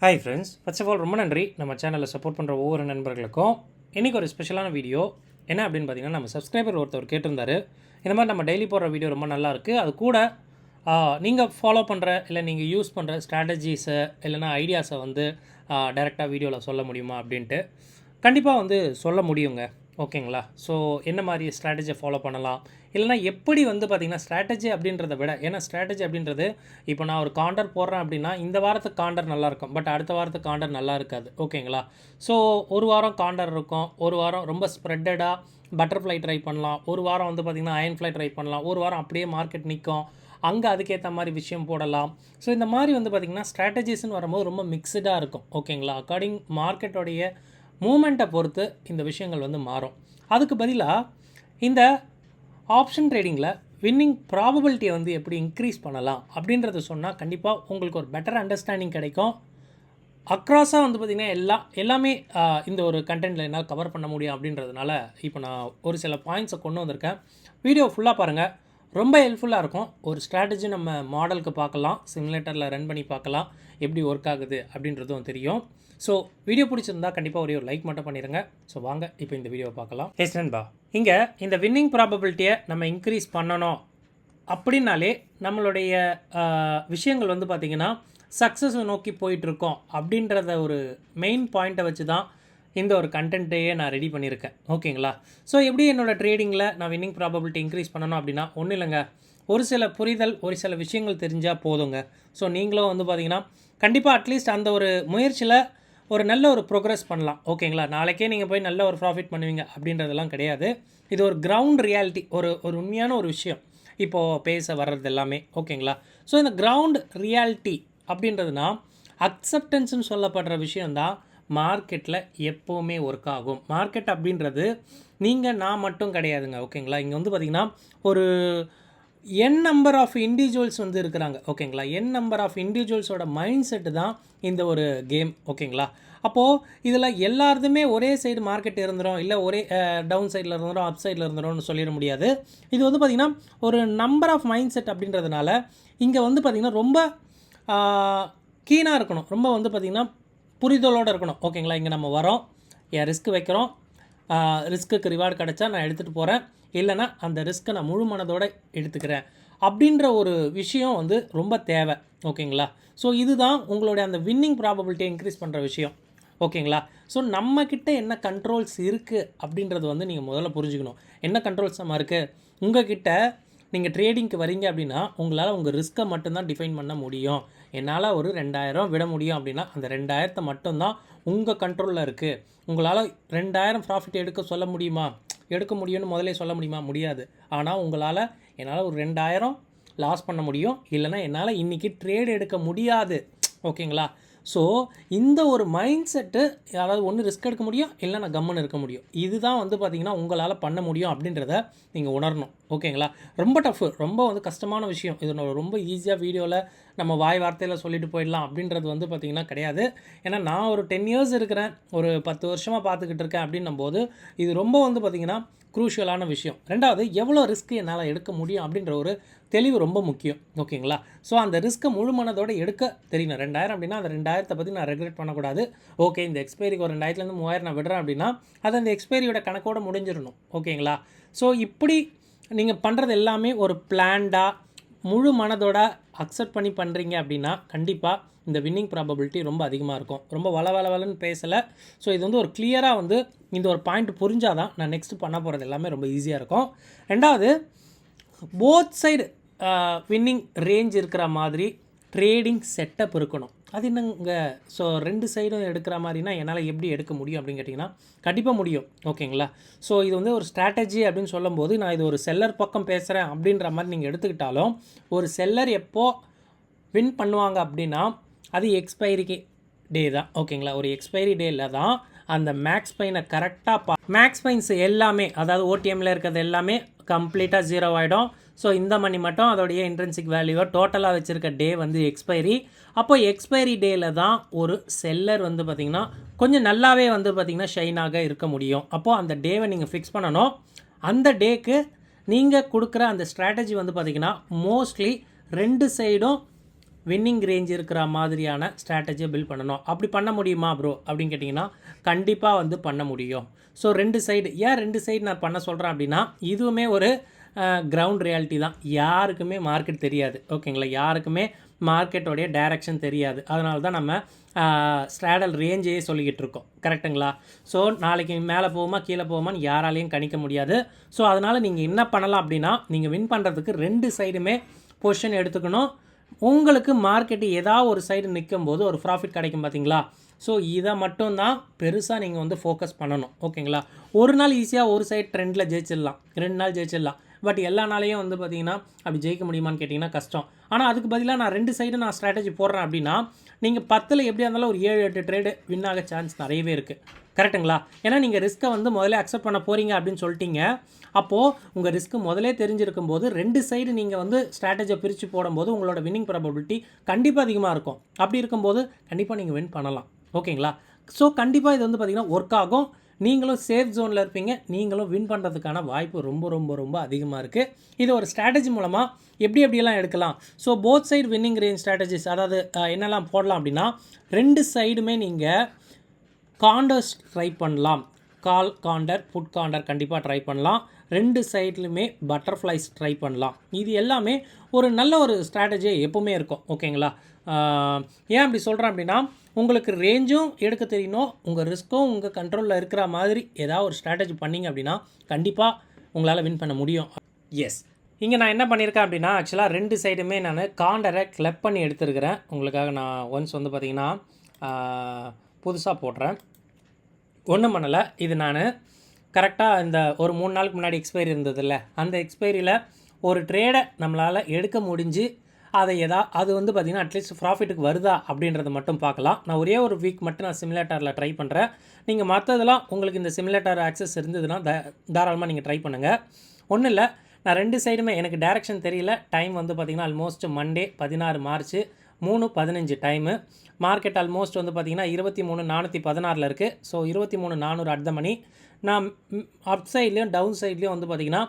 Hi friends, first of all ரொம்ப நன்றி நம்ம சேனலை சப்போர்ட் பண்ணுற ஒவ்வொரு நண்பர்களுக்கும். இன்றைக்கி ஒரு ஸ்பெஷலான வீடியோ என்ன அப்படின்னு பார்த்தீங்கன்னா, நம்ம சப்ஸ்கிரைபர் ஒருத்தர் கேட்டிருந்தாரு. இந்த மாதிரி நம்ம டெய்லி போடுற வீடியோ ரொம்ப நல்லாயிருக்கு, அது கூட நீங்கள் ஃபாலோ பண்ணுற இல்லை நீங்கள் யூஸ் பண்ணுற ஸ்ட்ராட்டஜிஸை இல்லைனா ஐடியாஸை வந்து டைரெக்டாக வீடியோவில் சொல்ல முடியுமா அப்படின்ட்டு. கண்டிப்பாக வந்து சொல்ல முடியுங்க. ஓகேங்களா? ஸோ என்ன மாதிரி ஸ்ட்ராட்டஜியை ஃபாலோ பண்ணலாம், இல்லைனா எப்படி வந்து பார்த்திங்கன்னா ஸ்ட்ராட்டஜி அப்படின்றத விட, ஏன்னா ஸ்ட்ராட்டஜி அப்படின்றது இப்போ நான் ஒரு காண்டர் போடுறேன் அப்படின்னா இந்த வாரத்துக்கு காண்டர் நல்லாயிருக்கும், பட் அடுத்த வாரத்துக்கு காண்டர் நல்லா இருக்காது. ஓகேங்களா? ஸோ ஒரு வாரம் காண்டர் இருக்கும், ஒரு வாரம் ரொம்ப ஸ்ப்ரெட்டடாக பட்டர்ஃப்ளை ட்ரை பண்ணலாம், ஒரு வாரம் வந்து பார்த்திங்கன்னா அயன் ஃப்ளை ட்ரை பண்ணலாம், ஒரு வாரம் அப்படியே மார்க்கெட் நிற்கும், அங்கே அதுக்கேற்ற மாதிரி விஷயம் போடலாம். ஸோ இந்த மாதிரி வந்து பார்த்திங்கன்னா ஸ்ட்ராட்டஜிஸ்ன்னு வரும்போது ரொம்ப மிக்சடாக இருக்கும். ஓகேங்களா? அக்கார்டிங் மார்க்கெட்டோடைய மூமெண்ட்டை பொறுத்து இந்த விஷயங்கள் வந்து மாறும். அதுக்கு பதிலாக இந்த ஆப்ஷன் ட்ரேடிங்கில் வின்னிங் ப்ராபபிலிட்டியை வந்து எப்படி இன்க்ரீஸ் பண்ணலாம் அப்படின்றத சொன்னால் கண்டிப்பாக உங்களுக்கு ஒரு பெட்டர் அண்டர்ஸ்டாண்டிங் கிடைக்கும். அக்ராஸாக வந்து பார்த்திங்கன்னா எல்லாமே இந்த ஒரு கண்டென்ட்டில் என்னால் கவர் பண்ண முடியும் அப்படின்றதுனால இப்போ நான் ஒரு சில பாயிண்ட்ஸை கொண்டு வந்திருக்கேன். வீடியோ ஃபுல்லாக பாருங்கள், ரொம்ப ஹெல்ப்ஃபுல்லாக இருக்கும். ஒரு ஸ்ட்ராட்டஜி நம்ம மாடலுக்கு பார்க்கலாம், சிமுலேட்டரில் ரன் பண்ணி பார்க்கலாம், எப்படி ஒர்க் ஆகுது அப்படின்றதும் தெரியும். ஸோ வீடியோ பிடிச்சிருந்தா கண்டிப்பாக ஒரே ஒரு லைக் மட்டும் பண்ணிடுங்க. ஸோ வாங்க இப்போ இந்த வீடியோவை பார்க்கலாம். எஸ் நண்பா, இங்கே இந்த வின்னிங் ப்ராபபிலிட்டியை நம்ம இன்க்ரீஸ் பண்ணணும் அப்படின்னாலே நம்மளுடைய விஷயங்கள் வந்து பார்த்திங்கன்னா சக்ஸஸை நோக்கி போயிட்டுருக்கோம் அப்படின்றத ஒரு மெயின் பாயிண்ட்டை வச்சு தான் இந்த ஒரு கண்டென்ட்டையே நான் ரெடி பண்ணியிருக்கேன். ஓகேங்களா? ஸோ எப்படி என்னோடய ட்ரேடிங்கில் நான் வின்னிங் ப்ராபபிலிட்டி இன்க்ரீஸ் பண்ணணும் அப்படின்னா ஒன்றும் இல்லைங்க, ஒரு சில புரிதல், ஒரு சில விஷயங்கள் தெரிஞ்சால் போதுங்க. ஸோ நீங்களும் வந்து பார்த்திங்கன்னா கண்டிப்பாக அட்லீஸ்ட் அந்த ஒரு முயற்சியில் ஒரு நல்ல ஒரு ப்ரோக்ரஸ் பண்ணலாம். ஓகேங்களா? நாளைக்கே நீங்கள் போய் நல்ல ஒரு ப்ராஃபிட் பண்ணுவீங்க அப்படின்றதெல்லாம் கிடையாது. இது ஒரு கிரவுண்ட் ரியாலிட்டி, ஒரு உண்மையான ஒரு விஷயம் இப்போது பேச வர்றது எல்லாமே. ஓகேங்களா? ஸோ இந்த கிரவுண்ட் ரியாலிட்டி அப்படின்றதுனா அக்செப்டன்ஸ்னு சொல்லப்படுற விஷயந்தான் மார்க்கெட்டில் எப்போவுமே ஒர்க் ஆகும். மார்க்கெட் அப்படின்றது நீங்கள் நான் மட்டும் கிடையாதுங்க. ஓகேங்களா? இங்கே வந்து பார்த்திங்கன்னா ஒரு என் நம்பர் ஆஃப் இண்டிவிஜுவல்ஸ் வந்து இருக்கிறாங்க. ஓகேங்களா? என் நம்பர் ஆஃப் இண்டிவிஜுவல்ஸோட மைண்ட் செட்டு தான் இந்த ஒரு கேம். ஓகேங்களா? அப்போது இதில் எல்லாருமே ஒரே சைடு மார்க்கெட் இருந்துடும், இல்லை ஒரே டவுன் சைடில் இருந்துடும், அப் சைடில் இருந்துடும்னு சொல்லிட முடியாது. இது வந்து பார்த்திங்கன்னா ஒரு நம்பர் ஆஃப் மைண்ட் செட் அப்படின்றதுனால இங்கே வந்து பார்த்திங்கன்னா ரொம்ப கீனாக இருக்கணும், ரொம்ப வந்து பார்த்திங்கன்னா புரிதலோடு இருக்கணும். ஓகேங்களா? இங்கே நம்ம வரோம், என் ரிஸ்க் வைக்கிறோம், ரிஸ்க்குக்கு ரிவார்டு கிடச்சா நான் எடுத்துகிட்டு போகிறேன், இல்லைனா அந்த ரிஸ்க்கை நான் முழு மனதோடு எடுத்துக்கிறேன் அப்படின்ற ஒரு விஷயம் வந்து ரொம்ப தேவை. ஓகேங்களா? ஸோ இதுதான் உங்களுடைய அந்த வின்னிங் ப்ராபபிலிட்டியை இன்க்ரீஸ் பண்ணுற விஷயம். ஓகேங்களா? ஸோ நம்மக்கிட்ட என்ன கண்ட்ரோல்ஸ் இருக்குது அப்படின்றது வந்து நீங்கள் முதல்ல புரிஞ்சுக்கணும். என்ன கண்ட்ரோல்ஸ் நம்ம இருக்குது? உங்கள்கிட்ட நீங்கள் ட்ரேடிங்க்கு வரீங்க அப்படின்னா உங்களால் உங்கள் ரிஸ்க்கை மட்டும்தான் டிஃபைன் பண்ண முடியும். என்னால் ஒரு 2000 விட முடியும் அப்படின்னா அந்த 2000 மட்டும்தான் உங்கள் கண்ட்ரோலில் இருக்குது. உங்களால் 2000 ப்ராஃபிட் எடுக்க முடியுமா? எடுக்க முடியும்னு முதலே சொல்ல முடியுமா? முடியாது. ஆனால் உங்களால் என்னால் ஒரு 2000 லாஸ் பண்ண முடியும், இல்லைனா என்னால் இன்றைக்கி ட்ரேட் எடுக்க முடியாது. ஓகேங்களா? ஸோ இந்த ஒரு மைண்ட் செட்டு, அதாவது ஒன்று ரிஸ்க் எடுக்க முடியும், இல்லை நான் கம்முன்னு இருக்க முடியும், இதுதான் வந்து பார்த்திங்கன்னா உங்களால் பண்ண முடியும் அப்படின்றத நீங்கள் உணரணும். ஓகேங்களா? ரொம்ப டஃப்பு, ரொம்ப வந்து கஷ்டமான விஷயம். இது ரொம்ப ஈஸியாக வீடியோவில் நம்ம வாய் வார்த்தையில் சொல்லிட்டு போயிடலாம் அப்படின்றது வந்து பார்த்திங்கன்னா கிடையாது. ஏன்னா நான் ஒரு 10 இயர்ஸ் இருக்கிறேன், ஒரு 10 வருஷமாக பார்த்துக்கிட்டு இருக்கேன் அப்படின்னும் போது இது ரொம்ப வந்து பார்த்திங்கன்னா க்ரூஷியலான விஷயம். ரெண்டாவது, எவ்வளோ ரிஸ்க்கு என்னால் எடுக்க முடியும் அப்படின்ற ஒரு தெளிவு ரொம்ப முக்கியம். ஓகேங்களா? ஸோ அந்த ரிஸ்க்கை முழு மனதோடு எடுக்க தெரியணும். 2000 அப்படின்னா அந்த 2000 பற்றி நான் ரெக்ரெட் பண்ணக்கூடாது. ஓகே, இந்த எக்ஸ்பைரிக்கு ஒரு 2000 3000 நான் விடுறேன் அப்படின்னா அது அந்த எக்ஸ்பைரியோட கணக்கோடு முடிஞ்சிடணும். ஓகேங்களா? ஸோ இப்படி நீங்கள் பண்ணுறது எல்லாமே ஒரு பிளான்டாக முழு மனதோட அக்செப்ட் பண்ணி பண்ணுறீங்க அப்படின்னா கண்டிப்பாக இந்த வின்னிங் ப்ராபபிலிட்டி ரொம்ப அதிகமாக இருக்கும். ரொம்ப வளன்னு பேசலை. ஸோ இது வந்து ஒரு கிளியராக வந்து இந்த ஒரு பாயிண்ட் புரிஞ்சால் தான் நான் நெக்ஸ்ட்டு பண்ண போகிறது எல்லாமே ரொம்ப ஈஸியாக இருக்கும். ரெண்டாவது, போத் சைடு வின்னிங் ரேஞ்ச் இருக்கிற மாதிரி ட்ரேடிங் செட்டப் இருக்கணும். அது என்னங்க? ஸோ 2 சைடும் எடுக்கிற மாதிரினா என்னால் எப்படி எடுக்க முடியும் அப்படின்னு கேட்டிங்கன்னா கண்டிப்பாக முடியும். ஓகேங்களா? ஸோ இது வந்து ஒரு ஸ்ட்ராட்டஜி அப்படின்னு சொல்லும்போது நான் இது ஒரு செல்லர் பக்கம் பேசுகிறேன் அப்படின்ற மாதிரி நீங்கள் எடுத்துக்கிட்டாலும், ஒரு செல்லர் எப்போது வின் பண்ணுவாங்க அப்படின்னா அது எக்ஸ்பைரிக்கு டே தான். ஓகேங்களா? ஒரு எக்ஸ்பைரி டேயில் தான் அந்த மேக்ஸ் பைனை கரெக்டாக மேக்ஸ் பைன்ஸ் எல்லாமே, அதாவது ஓடிஎம்மில் இருக்கிறது எல்லாமே கம்ப்ளீட்டாக 0 ஆகிடும். ஸோ இந்த மணி மட்டும் அதோடைய இன்ட்ரென்சிக் வேல்யூவை டோட்டலாக வச்சுருக்க டே வந்து எக்ஸ்பைரி. அப்போ எக்ஸ்பைரி டேயில் தான் ஒரு செல்லர் வந்து பார்த்திங்கன்னா கொஞ்சம் நல்லாவே வந்து பார்த்திங்கன்னா ஷைனாக இருக்க முடியும். அப்போது அந்த டேவை நீங்கள் ஃபிக்ஸ் பண்ணணும். அந்த டேக்கு நீங்கள் கொடுக்குற அந்த ஸ்ட்ராட்டஜி வந்து பார்த்திங்கன்னா மோஸ்ட்லி 2 சைடும் வின்னிங் ரேஞ்ச் இருக்கிற மாதிரியான ஸ்ட்ராட்டஜியை பில்ட் பண்ணணும். அப்படி பண்ண முடியுமா ப்ரோ அப்படின்னு கேட்டிங்கன்னா கண்டிப்பாக வந்து பண்ண முடியும். ஸோ 2 சைடு, ஏன் 2 சைடு நான் பண்ண சொல்கிறேன் அப்படின்னா இதுவுமே ஒரு கிரவுண்ட் ரியாலிட்டி தான். யாருக்குமே மார்க்கெட் தெரியாது, ஓகேங்களா? யாருக்குமே மார்க்கெட்டோடைய டைரக்ஷன் தெரியாது. அதனால தான் நம்ம ஸ்ட்ராடல் ரேஞ்சே சொல்லிக்கிட்டு இருக்கோம், கரெக்டுங்களா? ஸோ நாளைக்கு மேலே போகுமா கீழே போகுமான்னு யாராலையும் கணிக்க முடியாது. ஸோ அதனால் நீங்கள் என்ன பண்ணலாம் அப்படின்னா நீங்கள் வின் பண்ணுறதுக்கு 2 சைடுமே பொசிஷன் எடுத்துக்கணும். உங்களுக்கு மார்க்கெட்டு ஏதாவது ஒரு சைடு நிற்கும் போது ஒரு ப்ராஃபிட் கிடைக்கும் பார்த்தீங்களா? ஸோ இதை மட்டும்தான் பெருசாக நீங்கள் வந்து ஃபோக்கஸ் பண்ணணும், ஓகேங்களா? ஒரு நாள் ஈஸியாக ஒரு சைடு ட்ரெண்டில் ஜெயிச்சிடலாம், 2 நாள் ஜெயிச்சிடலாம். பட் எல்லா நாளையும் வந்து பார்த்தீங்கன்னா அப்படி ஜெயிக்க முடியுமான்னு கேட்டிங்கன்னா கஷ்டம். ஆனால் அதுக்கு பதிலாக நான் 2 சைடு நான் ஸ்ட்ராட்டஜி போடுறேன் அப்படின்னா நீங்கள் 10ல் எப்படியா இருந்தாலும் ஒரு 7-8 ட்ரேடு வின் ஆக சான்ஸ் நிறையவே இருக்குது, கரெக்டுங்களா? ஏன்னா நீங்கள் ரிஸ்க்கை வந்து முதல்ல அக்செப்ட் பண்ண போகிறீங்க அப்படின்னு சொல்லிட்டீங்க. அப்போது உங்கள் ரிஸ்க்கு முதலே தெரிஞ்சிருக்கும் போது 2 சைடு நீங்கள் வந்து ஸ்ட்ராட்டஜியை பிரித்து போடும்போது உங்களோட வின்னிங் ப்ராபபிலிட்டி கண்டிப்பாக அதிகமாக இருக்கும். அப்படி இருக்கும்போது கண்டிப்பாக நீங்கள் வின் பண்ணலாம், ஓகேங்களா? ஸோ கண்டிப்பாக இது வந்து பார்த்திங்கன்னா ஒர்க் ஆகும். நீங்களும் சேஃப் ஜோனில் இருப்பீங்க, நீங்களும் வின் பண்ணுறதுக்கான வாய்ப்பு ரொம்ப ரொம்ப ரொம்ப அதிகமாக இருக்குது. இது ஒரு ஸ்ட்ராட்டஜி மூலமாக எப்படியெல்லாம் எடுக்கலாம். So both side winning range strategies, அதாவது என்னெல்லாம் போடலாம் அப்படின்னா 2 சைடுமே நீங்கள் காண்டர்ஸ் ட்ரை பண்ணலாம். கால் காண்டர், புட் காண்டர் கண்டிப்பாக ட்ரை பண்ணலாம். 2 சைட்லையுமே பட்டர்ஃப்ளைஸ் ட்ரை பண்ணலாம். இது எல்லாமே ஒரு நல்ல ஒரு ஸ்ட்ராட்டஜி எப்போவுமே இருக்கும், ஓகேங்களா? ஏன் அப்படி சொல்கிறேன் அப்படின்னா உங்களுக்கு ரேஞ்சும் எடுக்க தெரியணும், உங்கள் ரிஸ்க்கும் உங்கள் கண்ட்ரோலில் இருக்கிற மாதிரி ஏதாவது ஒரு ஸ்ட்ராட்டஜி பண்ணிங்க அப்படின்னா கண்டிப்பாக உங்களால் வின் பண்ண முடியும். எஸ், இங்கே நான் என்ன பண்ணியிருக்கேன் அப்படின்னா ஆக்சுவலாக 2 சைடுமே நான் காண்டரை கிளப் பண்ணி எடுத்துருக்கிறேன். உங்களுக்காக நான் ஒன்ஸ் வந்து பார்த்திங்கன்னா புதுசாக போடுறேன். ஒன்றும் பண்ணலை, இது நான் கரெக்டாக இந்த ஒரு 3 நாளுக்கு முன்னாடி எக்ஸ்பைரி இருந்ததில்ல, அந்த எக்ஸ்பைரியில் ஒரு ட்ரேடை நம்மளால் எடுக்க முடிஞ்சு அதை அது வந்து பார்த்திங்கன்னா அட்லீஸ்ட் ப்ராஃபிட்டுக்கு வருதா அப்படின்றத மட்டும் பார்க்கலாம். நான் ஒரே ஒரு வீக் மட்டும் நான் சிமுலேட்டரில் ட்ரை பண்ணுறேன். நீங்கள் மற்றதெல்லாம் உங்களுக்கு இந்த சிமுலேட்டர் ஆக்சஸ் இருந்ததுன்னா தாராளமாக நீங்கள் ட்ரை பண்ணுங்கள். ஒன்றும் இல்லை, நான் 2 சைடுமே எனக்கு டைரக்ஷன் தெரியல. டைம் வந்து பார்த்திங்கன்னா almost Monday 16 March 3:15 time. Market almost வந்து பார்த்திங்கன்னா 23,416 இருக்குது. ஸோ 23,400 அட் த மணி. நான் அப் சைட்லேயும் டவுன் சைட்லேயும் வந்து பார்த்திங்கன்னா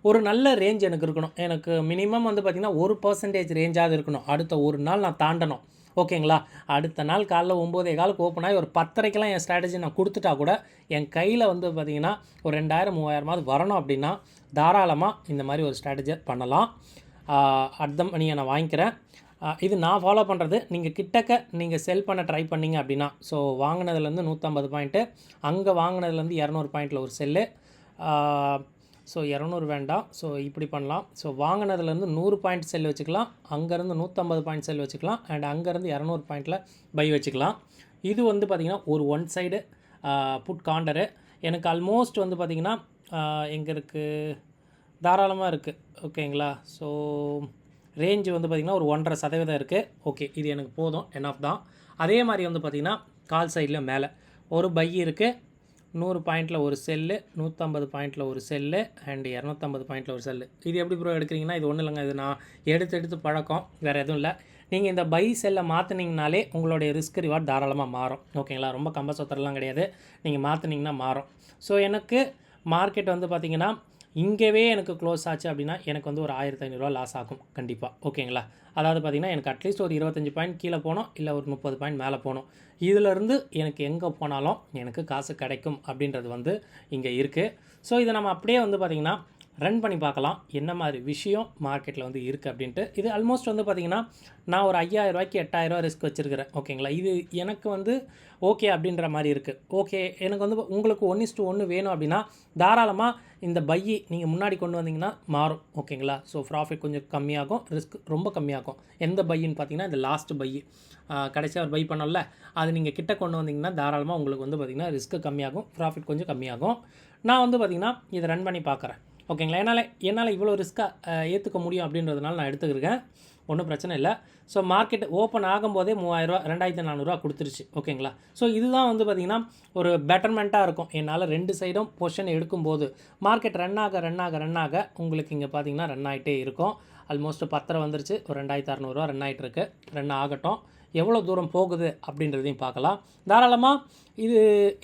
ஒரு நல்ல ரேஞ்ச் எனக்கு இருக்கணும். எனக்கு மினிமம் வந்து பார்த்திங்கன்னா 1% ரேஞ்சாவது இருக்கணும். அடுத்த ஒரு நாள் நான் தாண்டணும், ஓகேங்களா? அடுத்த நாள் காலைல 9:15 ஓப்பன் ஆகி ஒரு 10:30 என் ஸ்ட்ராட்டஜி நான் கொடுத்துட்டா கூட என் கையில் வந்து பார்த்திங்கன்னா ஒரு 2000-3000 வரணும் அப்படின்னா தாராளமாக இந்த மாதிரி ஒரு ஸ்ட்ராட்டஜியை பண்ணலாம். அட் த மணியை நான் வாங்கிக்கிறேன். இது நான் ஃபாலோ பண்ணுறது. நீங்கள் கிட்டக்க நீங்கள் செல் பண்ண ட்ரை பண்ணிங்க அப்படின்னா, ஸோ வாங்கினதுலேருந்து 150 பாயிண்ட்டு, அங்கே வாங்கினதுலேருந்து 200 பாயிண்டில் ஒரு செல்லு. ஸோ 200 வேண்டாம், ஸோ இப்படி பண்ணலாம். ஸோ வாங்கினதுலேருந்து 100 பாயிண்ட் செல் வச்சுக்கலாம், அங்கேருந்து 150 பாயிண்ட் செல் வச்சுக்கலாம், அண்ட் அங்கேருந்து 200 பாயிண்டில் பை வச்சுக்கலாம். இது வந்து பார்த்திங்கன்னா ஒரு ஒன் சைடு புட் காண்டரு. எனக்கு ஆல்மோஸ்ட் வந்து பார்த்திங்கன்னா எங்கே இருக்குது, தாராளமாக இருக்குது, ஓகேங்களா? ஸோ ரேஞ்சு வந்து பார்த்திங்கன்னா ஒரு 1.5% இருக்குது. ஓகே, இது எனக்கு போதும், என்ஆஃப் தான். அதே மாதிரி வந்து பார்த்திங்கன்னா கால் சைடில் மேலே ஒரு பை இருக்குது, 100 பாயிண்டில் ஒரு செல்லு, 150 பாயிண்டில் ஒரு செல்லு, அண்ட் 250 பாயிண்டில் ஒரு செல்லு. இது எப்படி ப்ரோ எடுக்கிறீங்கன்னா இது ஒன்றும் இல்லைங்க, இது நான் எடுத்து பழக்கம், வேறு எதுவும் இல்லை. நீங்கள் இந்த பை செல்லை மாற்றினீங்கனாலே உங்களுடைய ரிஸ்க் ரிவார்ட் தாராளமாக மாறும், ஓகேங்களா? ரொம்ப கம்பசொத்தரெல்லாம் கிடையாது, நீங்கள் மாற்றினீங்கன்னா மாறும். ஸோ எனக்கு மார்க்கெட் வந்து பார்த்திங்கன்னா இங்கேவே எனக்கு க்ளோஸ் ஆச்சு அப்படின்னா எனக்கு வந்து ஒரு 1500 லாஸ் ஆகும் கண்டிப்பாக, ஓகேங்களா? அதாவது பார்த்திங்கன்னா எனக்கு அட்லீஸ்ட் ஒரு 25 பாயிண்ட் கீழே போகணும், இல்லை ஒரு 30 பாயிண்ட் மேலே போகணும். இதிலேருந்து எனக்கு எங்கே போனாலும் எனக்கு காசு கிடைக்கும் அப்படின்றது வந்து இங்கே இருக்குது. ஸோ இதை நம்ம அப்படியே வந்து பார்த்திங்கன்னா ரன் பண்ணி பார்க்கலாம், என்ன மாதிரி விஷயம் மார்க்கெட்டில் வந்து இருக்குது அப்படின்ட்டு. இது ஆல்மோஸ்ட் வந்து பார்த்திங்கன்னா நான் ஒரு 5000 8,000 ரிஸ்க் வச்சுருக்கிறேன், ஓகேங்களா? இது எனக்கு வந்து ஓகே அப்படின்ற மாதிரி இருக்குது. ஓகே, எனக்கு வந்து உங்களுக்கு 1:1 வேணும் அப்படின்னா தாராளமாக இந்த பையை நீங்கள் முன்னாடி கொண்டு வந்தீங்கன்னா மாறும், ஓகேங்களா? ஸோ ப்ராஃபிட் கொஞ்சம் கம்மியாகும், ரிஸ்க் ரொம்ப கம்மியாகும். எந்த பையின்னு பார்த்தீங்கன்னா இந்த லாஸ்ட் பை, கடைசியாக ஒரு பை பண்ணோம்ல, அது நீங்கள் கிட்ட கொண்டு வந்தீங்கன்னா தாராளமாக உங்களுக்கு வந்து பார்த்திங்கன்னா ரிஸ்க்கு கம்மியாகும், ப்ராஃபிட் கொஞ்சம் கம்மியாகும். நான் வந்து பார்த்திங்கன்னா இதை ரன் பண்ணி பார்க்குறேன், ஓகேங்களா? என்னால் இவ்வளோ ரிஸ்க்காக ஏற்றுக்க முடியும் அப்படின்றதுனால நான் எடுத்துக்கிறேன், ஒன்றும் பிரச்சனை இல்லை. ஸோ மார்க்கெட் ஓப்பன் ஆகும்போதே 3000 2400 கொடுத்துருச்சு, ஓகேங்களா? ஸோ இதுதான் வந்து பார்த்திங்கன்னா ஒரு பெட்டர்மெண்ட்டாக இருக்கும். என்னால் 2 சைடும் பொசிஷன் எடுக்கும்போது மார்க்கெட் ரன் ஆக உங்களுக்கு இங்கே பார்த்திங்கன்னா ரன் ஆகிட்டே இருக்கும். ஆல்மோஸ்ட் 10 வந்துருச்சு, ஒரு 2600 ரன் ஆகிட்டு இருக்கு. ரன் ஆகட்டும், எவ்வளோ தூரம் போகுது அப்படின்றதையும் பார்க்கலாம். தாராளமாக இது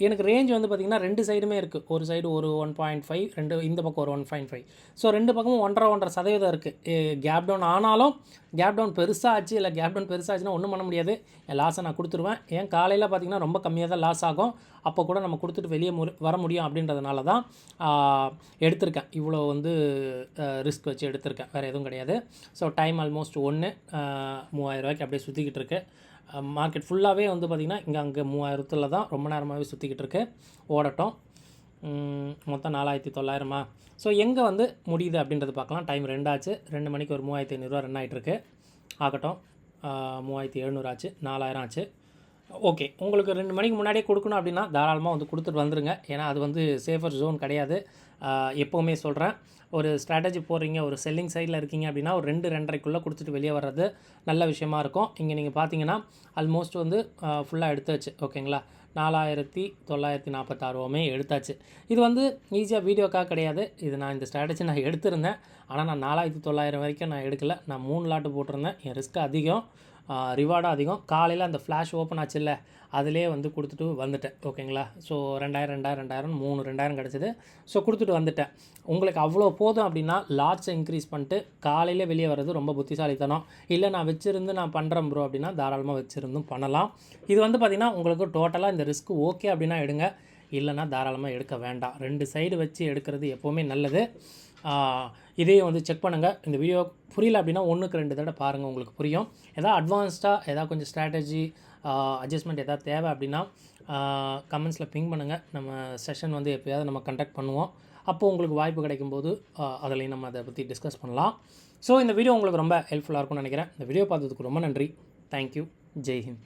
எனக்கு ரேஞ்ச் வந்து பார்த்திங்கன்னா 2 சைடுமே இருக்குது. ஒரு சைடு ஒரு 1.5, இந்த பக்கம் ஒரு 1.5. ஸோ 2 பக்கமும் 1.5% இருக்குது. கேப் டவுன் ஆனாலும் கேப் டவுன் பெருசாச்சு இல்லை கேப் டவுன் பெருசாச்சுன்னா ஒன்றும் பண்ண முடியாது. என் லாஸை நான் கொடுத்துருவேன். ஏன் காலையில் பார்த்திங்கன்னா ரொம்ப கம்மியாக தான் லாஸ் ஆகும். அப்போ கூட நம்ம கொடுத்துட்டு வெளியே வர முடியும் அப்படின்றதுனால தான் எடுத்திருக்கேன். இவ்வளோ வந்து ரிஸ்க் வச்சு எடுத்திருக்கேன், வேறு எதுவும் கிடையாது. ஸோ டைம் ஆல்மோஸ்ட் 3000 அப்படியே சுற்றிக்கிட்டு இருக்கு. மார்க்கெட் ஃபுல்லாகவே வந்து பார்த்திங்கன்னா அங்கே 3000 தான் ரொம்ப நேரமாகவே சுற்றிக்கிட்டு இருக்கு. ஓடட்டும். மொத்தம் 4900. ஸோ எங்கே வந்து முடியுது அப்படின்றது பார்க்கலாம். டைம் 2 ஆச்சு. 2 மணிக்கு ஒரு 3500 ரன் ஆகிட்டுருக்கு. ஆகட்டும். 3700 ஆச்சு, 4000 ஆச்சு. ஓகே, உங்களுக்கு 2 மணிக்கு முன்னாடியே கொடுக்கணும் அப்படின்னா தாராளமாக வந்து கொடுத்துட்டு வந்துடுங்க. ஏன்னா அது வந்து சேஃபர் ஜோன் கிடையாது. எப்போவுமே சொல்கிறேன், ஒரு ஸ்ட்ராட்டஜி போடுறீங்க, ஒரு செல்லிங் சைடில் இருக்கீங்க அப்படின்னா ஒரு 2-2:30க்குள்ளே கொடுத்துட்டு வெளியே வர்றது நல்ல விஷயமா இருக்கும். இங்கே நீங்கள் பார்த்தீங்கன்னா ஆல்மோஸ்ட் வந்து ஃபுல்லாக எடுத்தாச்சு. ஓகேங்களா, 4946 எடுத்தாச்சு. இது வந்து ஈஸியாக வீடியோக்காக கிடையாது. இது நான் இந்த ஸ்ட்ராட்டஜி நான் எடுத்திருந்தேன். ஆனால் நான் 4900 வரைக்கும் நான் எடுக்கலை. நான் 3 லாட்டு போட்டிருந்தேன். என் ரிஸ்க் அதிகம், ரிவார்டும் அதிகம். காலையில் அந்த ஃப்ளாஷ் ஓப்பன் ஆச்சுல்ல, அதிலே வந்து கொடுத்துட்டு வந்துட்டேன். ஓகேங்களா, ஸோ 2000 2000 கிடச்சிது. ஸோ கொடுத்துட்டு வந்துட்டேன். உங்களுக்கு அவ்வளோ போதும் அப்படின்னா லாட்ஸை இன்க்ரீஸ் பண்ணிட்டு காலையில் வெளியே வர்றது ரொம்ப புத்திசாலித்தனம். இல்லை நான் வச்சுருந்து நான் பண்ணுறேன் ப்ரோ அப்படின்னா தாராளமாக வச்சுருந்தும் பண்ணலாம். இது வந்து பார்த்திங்கன்னா உங்களுக்கு டோட்டலாக இந்த ரிஸ்க் ஓகே அப்படின்னா எடுங்க, இல்லைனா தாராளமாக எடுக்க வேண்டாம். 2 சைடு வச்சு எடுக்கிறது எப்போவுமே நல்லது. இதையும் வந்து செக் பண்ணுங்கள். இந்த வீடியோ புரியல அப்படின்னா 1க்கு 2 தடவை பாருங்கள், உங்களுக்கு புரியும். எதாவது அட்வான்ஸ்டாக எதாவது கொஞ்சம் ஸ்ட்ராட்டஜி அட்ஜஸ்ட்மெண்ட் எதாவது தேவை அப்படின்னா கமெண்ட்ஸில் பிங் பண்ணுங்கள். நம்ம செஷன் வந்து எப்போயாவது நம்ம கண்டக்ட் பண்ணுவோம். அப்போது உங்களுக்கு வாய்ப்பு கிடைக்கும்போது அதிலையும் நம்ம அதை பற்றி டிஸ்கஸ் பண்ணலாம். ஸோ இந்த வீடியோ உங்களுக்கு ரொம்ப ஹெல்ப்ஃபுல்லாக இருக்கும்னு நினைக்கிறேன். இந்த வீடியோ பார்த்ததுக்கு ரொம்ப நன்றி. தேங்க்யூ. ஜெய்ஹிந்த்.